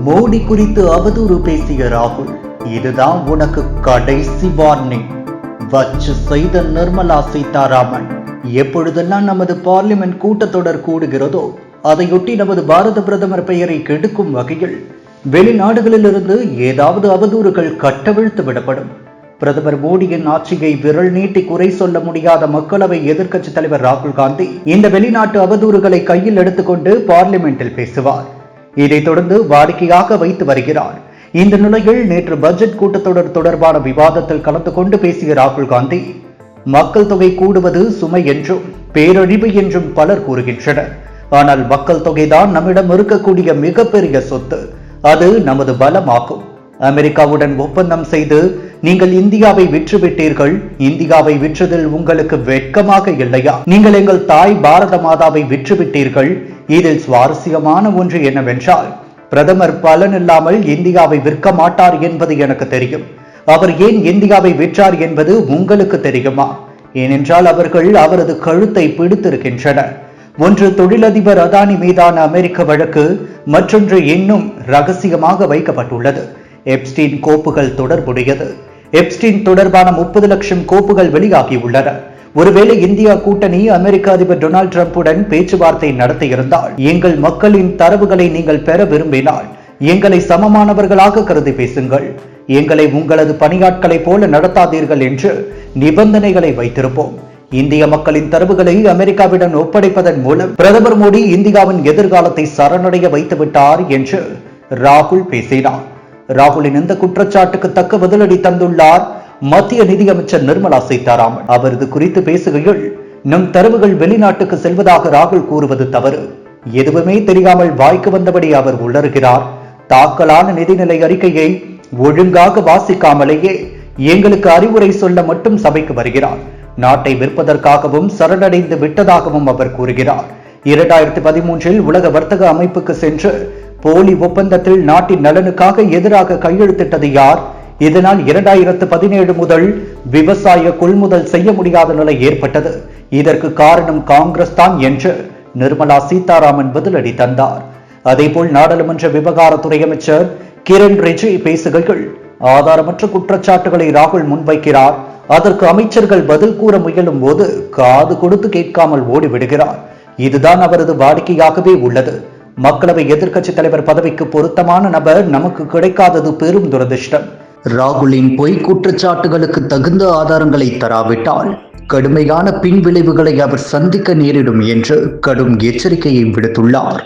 மோடி குறித்து அவதூறு பேசிய ராகுல், இதுதான் உனக்கு கடைசி வார்னிங் வச்சு செய்த நிர்மலா சீதாராமன். எப்பொழுதெல்லாம் நமது பார்லிமெண்ட் கூட்டத்தொடர் கூடுகிறதோ அதையொட்டி நமது பாரத பிரதமர் பெயரை கெடுக்கும் வகையில் வெளிநாடுகளிலிருந்து ஏதாவது அவதூறுகள் கட்டவிழ்த்து விடப்படும். பிரதமர் மோடியின் ஆட்சியை விரல் நீட்டி குறை சொல்ல முடியாத மக்களவை எதிர்க்கட்சி தலைவர் ராகுல் காந்தி இந்த வெளிநாட்டு அவதூறுகளை கையில் எடுத்துக்கொண்டு பார்லிமெண்டில் பேசுவார். இதைத் தொடர்ந்து வாடிக்கையாக வைத்து வருகிறார். இந்த நிலையில் நேற்று பட்ஜெட் கூட்டத்தொடர் தொடர்பான விவாதத்தில் கலந்து கொண்டு பேசிய ராகுல் காந்தி, மக்கள் தொகை கூடுவது சுமை என்றும் பேரழிவு என்றும் பலர் கூறுகின்றனர். ஆனால் மக்கள் தொகைதான் நம்மிடம் இருக்கக்கூடிய மிகப்பெரிய சொத்து. அது நமது பலமாகும். அமெரிக்காவுடன் ஒப்பந்தம் செய்து நீங்கள் இந்தியாவை விற்றுவிட்டீர்கள். இந்தியாவை விற்றதில் உங்களுக்கு வெட்கமாக இல்லையா? நீங்கள் எங்கள் தாய் பாரத மாதாவை விற்றுவிட்டீர்கள். இதில் சுவாரஸ்யமான ஒன்று என்னவென்றால், பிரதமர் பலன் இல்லாமல் இந்தியாவை விற்க மாட்டார் என்பது எனக்கு தெரியும். அவர் ஏன் இந்தியாவை விற்றார் என்பது உங்களுக்கு தெரியுமா? ஏனென்றால் அவர்கள் அவரது கழுத்தை பிடித்திருக்கின்றனர். ஒன்று தொழிலதிபர் அதானி மீதான அமெரிக்க வழக்கு, மற்றொன்று இன்னும் ரகசியமாக வைக்கப்பட்டுள்ளது. எப்ஸ்டீன் கோப்புகள் தொடர்புடையது. எப்ஸ்டீன் தொடர்பான 30 லட்சம் கோப்புகள் வெளியாகியுள்ளன. ஒருவேளை இந்தியா கூட்டணி அமெரிக்க அதிபர் டொனால்டு டிரம்புடன் பேச்சுவார்த்தை நடத்தியிருந்தால், எங்கள் மக்களின் தரவுகளை நீங்கள் பெற விரும்பினால் எங்களை சமமானவர்களாக கருதி பேசுங்கள், எங்களை உங்களது பணியாட்களை போல நடத்தாதீர்கள் என்று நிபந்தனைகளை வைத்திருப்போம். இந்திய மக்களின் தரவுகளை அமெரிக்காவிடம் ஒப்படைப்பதன் மூலம் பிரதமர் மோடி இந்தியாவின் எதிர்காலத்தை சரணடைய வைத்துவிட்டார் என்று ராகுல் பேசினார். ராகுலின் இந்த குற்றச்சாட்டுக்கு தக்க பதிலடி தந்துள்ளார் மத்திய நிதியமைச்சர் நிர்மலா சீதாராமன். அவர் இது குறித்து பேசுகையில், நம் தரவுகள் வெளிநாட்டுக்கு செல்வதாக ராகுல் கூறுவது தவறு. எதுவுமே தெரியாமல் வாய்க்கு வந்தபடி அவர் உளறுகிறார். தாக்கலான நிதிநிலை அறிக்கையை ஒழுங்காக வாசிக்காமலேயே எங்களுக்கு அறிவுரை சொல்ல மட்டும் சபைக்கு வருகிறார். நாட்டை விற்பதற்காகவும் சரணடைந்து விட்டதாகவும் அவர் கூறுகிறார். 2013 உலக வர்த்தக அமைப்புக்கு சென்று போலி ஒப்பந்தத்தில் நாட்டின் நலனுக்காக எதிராக கையெழுத்திட்டது யார்? இதனால் 2017 முதல் விவசாய கொள்முதல் செய்ய முடியாத நிலை ஏற்பட்டது. இதற்கு காரணம் காங்கிரஸ் தான் என்று நிர்மலா சீதாராமன் பதிலடி தந்தார். அதேபோல் நாடாளுமன்ற விவகாரத்துறை அமைச்சர் கிரண் ரிஜிஜு பேசுகையில், ஆதாரமற்ற குற்றச்சாட்டுகளை ராகுல் முன்வைக்கிறார். அதற்கு அமைச்சர்கள் பதில் கூற முயலும் போது காது கொடுத்து கேட்காமல் ஓடிவிடுகிறார். இதுதான் அவரது வாடிக்கையாகவே உள்ளது. மக்களவை எதிர்க்கட்சி தலைவர் பதவிக்கு பொருத்தமான நபர் நமக்கு கிடைக்காதது பெரும் துரதிர்ஷ்டம். ராகுலின் பொய் குற்றச்சாட்டுகளுக்கு தகுந்த ஆதாரங்களை தராவிட்டால் கடுமையான பின் விளைவுகளை அவர் சந்திக்க நேரிடும் என்று கடும் எச்சரிக்கையை விடுத்துள்ளார்.